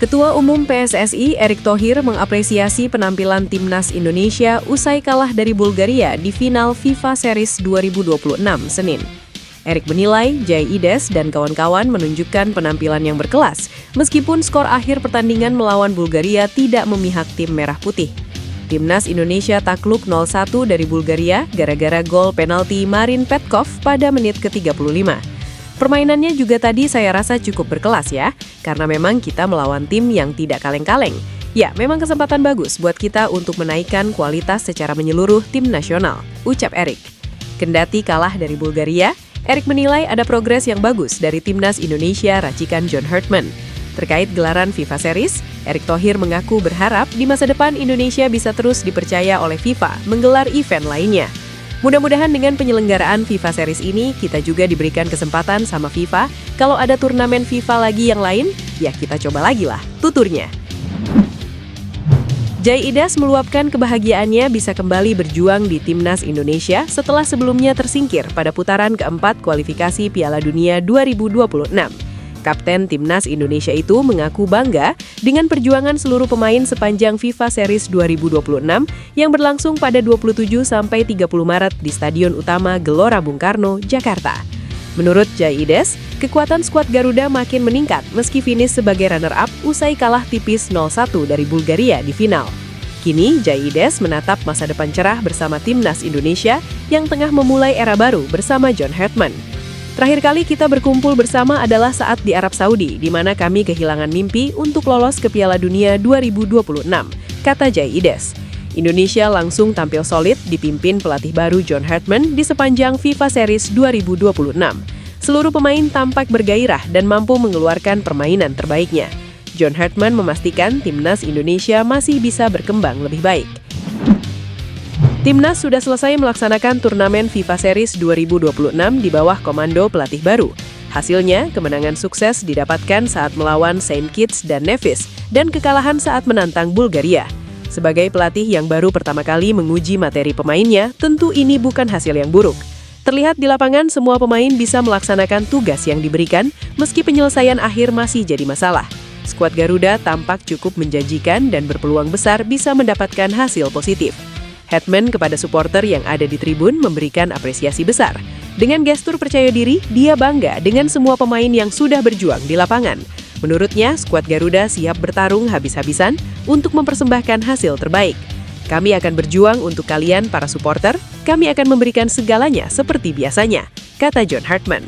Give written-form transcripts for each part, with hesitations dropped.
Ketua Umum PSSI Erick Thohir mengapresiasi penampilan Timnas Indonesia usai kalah dari Bulgaria di final FIFA Series 2026 Senin. Erick menilai Jai Ides dan kawan-kawan menunjukkan penampilan yang berkelas, meskipun skor akhir pertandingan melawan Bulgaria tidak memihak tim merah putih. Timnas Indonesia takluk 0-1 dari Bulgaria gara-gara gol penalti Marin Petkov pada menit ke-35. Permainannya juga tadi saya rasa cukup berkelas ya, karena memang kita melawan tim yang tidak kaleng-kaleng. Ya, memang kesempatan bagus buat kita untuk menaikkan kualitas secara menyeluruh tim nasional, ucap Erick. Kendati kalah dari Bulgaria, Erick menilai ada progres yang bagus dari Timnas Indonesia racikan John Hartman. Terkait gelaran FIFA Series, Erick Thohir mengaku berharap di masa depan Indonesia bisa terus dipercaya oleh FIFA menggelar event lainnya. Mudah-mudahan dengan penyelenggaraan FIFA Series ini, kita juga diberikan kesempatan sama FIFA. Kalau ada turnamen FIFA lagi yang lain, ya kita coba lagi lah, tuturnya. Jai Ides meluapkan kebahagiaannya bisa kembali berjuang di Timnas Indonesia setelah sebelumnya tersingkir pada putaran keempat kualifikasi Piala Dunia 2026. Kapten Timnas Indonesia itu mengaku bangga dengan perjuangan seluruh pemain sepanjang FIFA Series 2026 yang berlangsung pada 27-30 Maret di Stadion Utama Gelora Bung Karno, Jakarta. Menurut Jai Ides, kekuatan skuad Garuda makin meningkat meski finish sebagai runner-up usai kalah tipis 0-1 dari Bulgaria di final. Kini, Jai Ides menatap masa depan cerah bersama Timnas Indonesia yang tengah memulai era baru bersama John Hartman. Terakhir kali kita berkumpul bersama adalah saat di Arab Saudi, di mana kami kehilangan mimpi untuk lolos ke Piala Dunia 2026, kata Jai Ides. Indonesia langsung tampil solid dipimpin pelatih baru John Hartman di sepanjang FIFA Series 2026. Seluruh pemain tampak bergairah dan mampu mengeluarkan permainan terbaiknya. John Hartman memastikan Timnas Indonesia masih bisa berkembang lebih baik. Timnas sudah selesai melaksanakan turnamen FIFA Series 2026 di bawah komando pelatih baru. Hasilnya, kemenangan sukses didapatkan saat melawan Saint Kitts dan Nevis dan kekalahan saat menantang Bulgaria. Sebagai pelatih yang baru pertama kali menguji materi pemainnya, tentu ini bukan hasil yang buruk. Terlihat di lapangan semua pemain bisa melaksanakan tugas yang diberikan meski penyelesaian akhir masih jadi masalah. Skuad Garuda tampak cukup menjanjikan dan berpeluang besar bisa mendapatkan hasil positif. Hartman kepada supporter yang ada di tribun memberikan apresiasi besar. Dengan gestur percaya diri, dia bangga dengan semua pemain yang sudah berjuang di lapangan. Menurutnya, skuad Garuda siap bertarung habis-habisan untuk mempersembahkan hasil terbaik. Kami akan berjuang untuk kalian para supporter, kami akan memberikan segalanya seperti biasanya, kata John Hartman.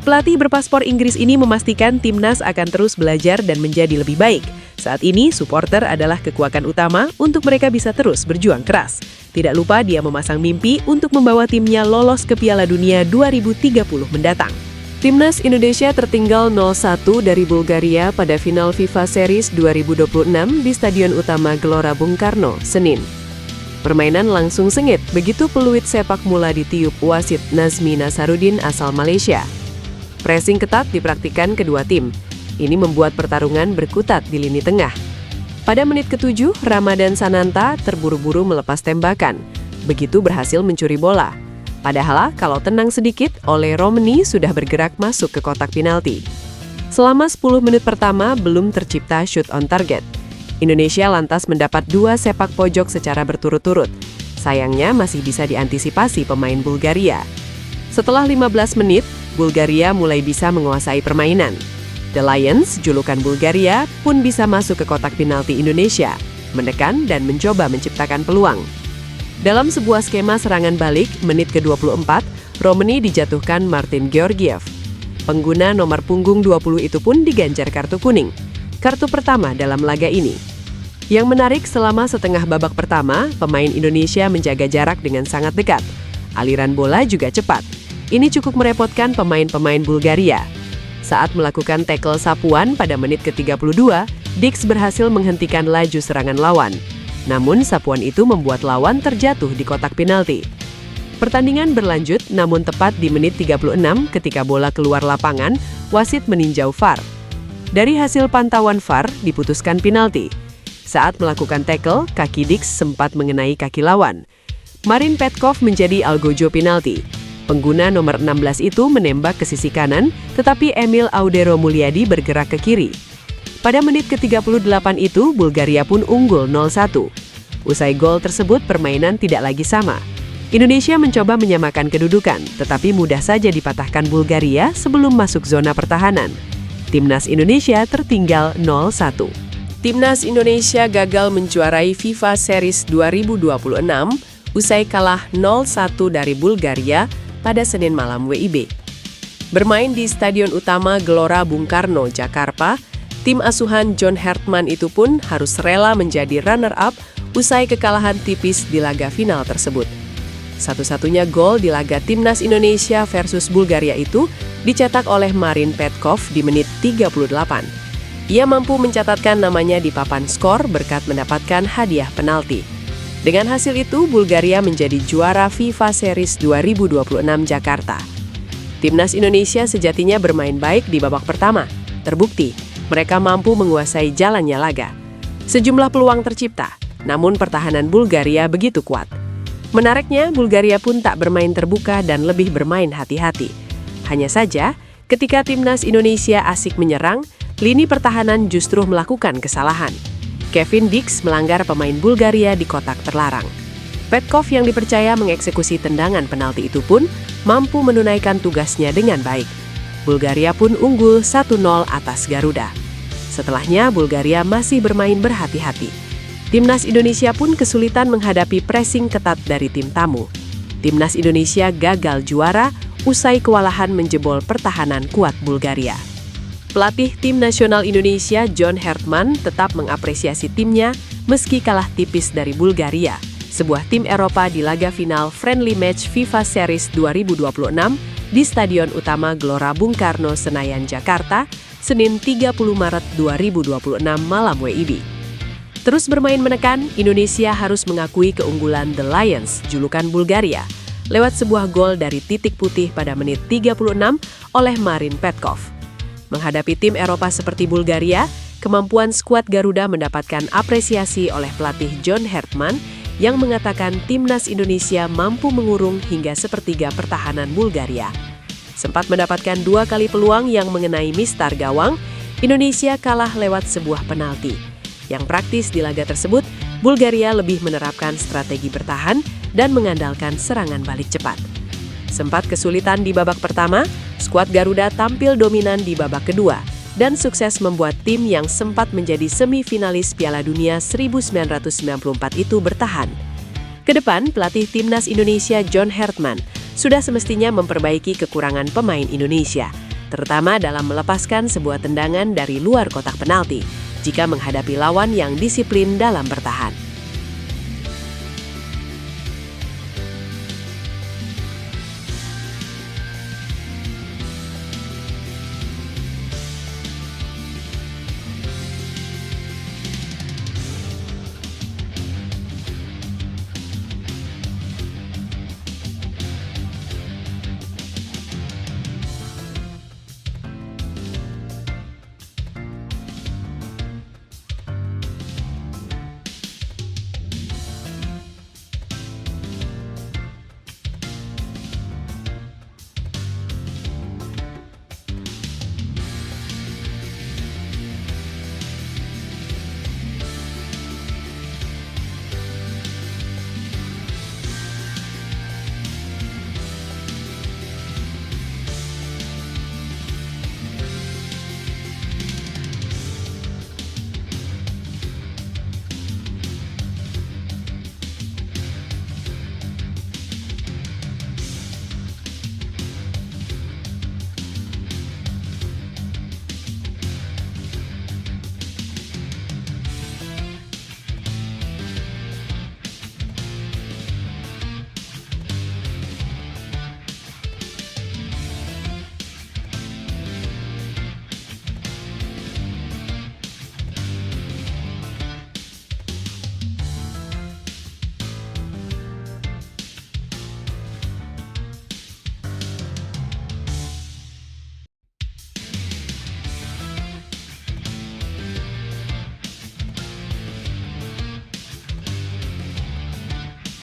Pelatih berpaspor Inggris ini memastikan Timnas akan terus belajar dan menjadi lebih baik. Saat ini, supporter adalah kekuatan utama untuk mereka bisa terus berjuang keras. Tidak lupa dia memasang mimpi untuk membawa timnya lolos ke Piala Dunia 2030 mendatang. Timnas Indonesia tertinggal 0-1 dari Bulgaria pada final FIFA Series 2026 di Stadion Utama Gelora Bung Karno, Senin. Permainan langsung sengit begitu peluit sepak mula ditiup wasit Nazmi Nasaruddin asal Malaysia. Pressing ketat dipraktikkan kedua tim. Ini membuat pertarungan berkutat di lini tengah. Pada menit ke-7, Ramadan Sananta terburu-buru melepas tembakan. Begitu berhasil mencuri bola. Padahal kalau tenang sedikit, Ole Romani sudah bergerak masuk ke kotak penalti. Selama 10 menit pertama belum tercipta shoot on target. Indonesia lantas mendapat 2 sepak pojok secara berturut-turut. Sayangnya masih bisa diantisipasi pemain Bulgaria. Setelah 15 menit, Bulgaria mulai bisa menguasai permainan. The Lions, julukan Bulgaria, pun bisa masuk ke kotak penalti Indonesia, menekan dan mencoba menciptakan peluang. Dalam sebuah skema serangan balik, menit ke-24, Romani dijatuhkan Martin Georgiev. Pengguna nomor punggung 20 itu pun diganjar kartu kuning. Kartu pertama dalam laga ini. Yang menarik, selama setengah babak pertama, pemain Indonesia menjaga jarak dengan sangat dekat. Aliran bola juga cepat. Ini cukup merepotkan pemain-pemain Bulgaria. Saat melakukan tackle sapuan pada menit ke-32, Dix berhasil menghentikan laju serangan lawan. Namun sapuan itu membuat lawan terjatuh di kotak penalti. Pertandingan berlanjut, namun tepat di menit 36 ketika bola keluar lapangan, wasit meninjau VAR. Dari hasil pantauan VAR, diputuskan penalti. Saat melakukan tackle, kaki Dix sempat mengenai kaki lawan. Marin Petkov menjadi algojo penalti. Pengguna nomor 16 itu menembak ke sisi kanan, tetapi Emil Audero Mulyadi bergerak ke kiri. Pada menit ke-38 itu, Bulgaria pun unggul 0-1. Usai gol tersebut, permainan tidak lagi sama. Indonesia mencoba menyamakan kedudukan, tetapi mudah saja dipatahkan Bulgaria sebelum masuk zona pertahanan. Timnas Indonesia tertinggal 0-1. Timnas Indonesia gagal menjuarai FIFA Series 2026 usai kalah 0-1 dari Bulgaria pada Senin malam WIB. Bermain di Stadion Utama Gelora Bung Karno, Jakarta, tim asuhan John Hartman itu pun harus rela menjadi runner-up usai kekalahan tipis di laga final tersebut. Satu-satunya gol di laga Timnas Indonesia versus Bulgaria itu dicetak oleh Marin Petkov di menit 38. Ia mampu mencatatkan namanya di papan skor berkat mendapatkan hadiah penalti. Dengan hasil itu, Bulgaria menjadi juara FIFA Series 2026 Jakarta. Timnas Indonesia sejatinya bermain baik di babak pertama. Terbukti, mereka mampu menguasai jalannya laga. Sejumlah peluang tercipta, namun pertahanan Bulgaria begitu kuat. Menariknya, Bulgaria pun tak bermain terbuka dan lebih bermain hati-hati. Hanya saja, ketika Timnas Indonesia asik menyerang, lini pertahanan justru melakukan kesalahan. Kevin Dix melanggar pemain Bulgaria di kotak terlarang. Petkov yang dipercaya mengeksekusi tendangan penalti itu pun mampu menunaikan tugasnya dengan baik. Bulgaria pun unggul 1-0 atas Garuda. Setelahnya, Bulgaria masih bermain berhati-hati. Timnas Indonesia pun kesulitan menghadapi pressing ketat dari tim tamu. Timnas Indonesia gagal juara usai kewalahan menjebol pertahanan kuat Bulgaria. Pelatih tim nasional Indonesia John Hartman tetap mengapresiasi timnya meski kalah tipis dari Bulgaria, sebuah tim Eropa di laga final friendly match FIFA Series 2026 di Stadion Utama Gelora Bung Karno, Senayan, Jakarta, Senin 30 Maret 2026 malam WIB. Terus bermain menekan, Indonesia harus mengakui keunggulan The Lions, julukan Bulgaria, lewat sebuah gol dari titik putih pada menit 36 oleh Marin Petkov. Menghadapi tim Eropa seperti Bulgaria, kemampuan skuad Garuda mendapatkan apresiasi oleh pelatih John Hartman yang mengatakan timnas Indonesia mampu mengurung hingga sepertiga pertahanan Bulgaria. Sempat mendapatkan 2 kali peluang yang mengenai mistar gawang, Indonesia kalah lewat sebuah penalti. Yang praktis di laga tersebut, Bulgaria lebih menerapkan strategi bertahan dan mengandalkan serangan balik cepat. Sempat kesulitan di babak pertama, skuad Garuda tampil dominan di babak kedua dan sukses membuat tim yang sempat menjadi semifinalis Piala Dunia 1994 itu bertahan. Kedepan, pelatih timnas Indonesia John Hartman sudah semestinya memperbaiki kekurangan pemain Indonesia, terutama dalam melepaskan sebuah tendangan dari luar kotak penalti jika menghadapi lawan yang disiplin dalam bertahan.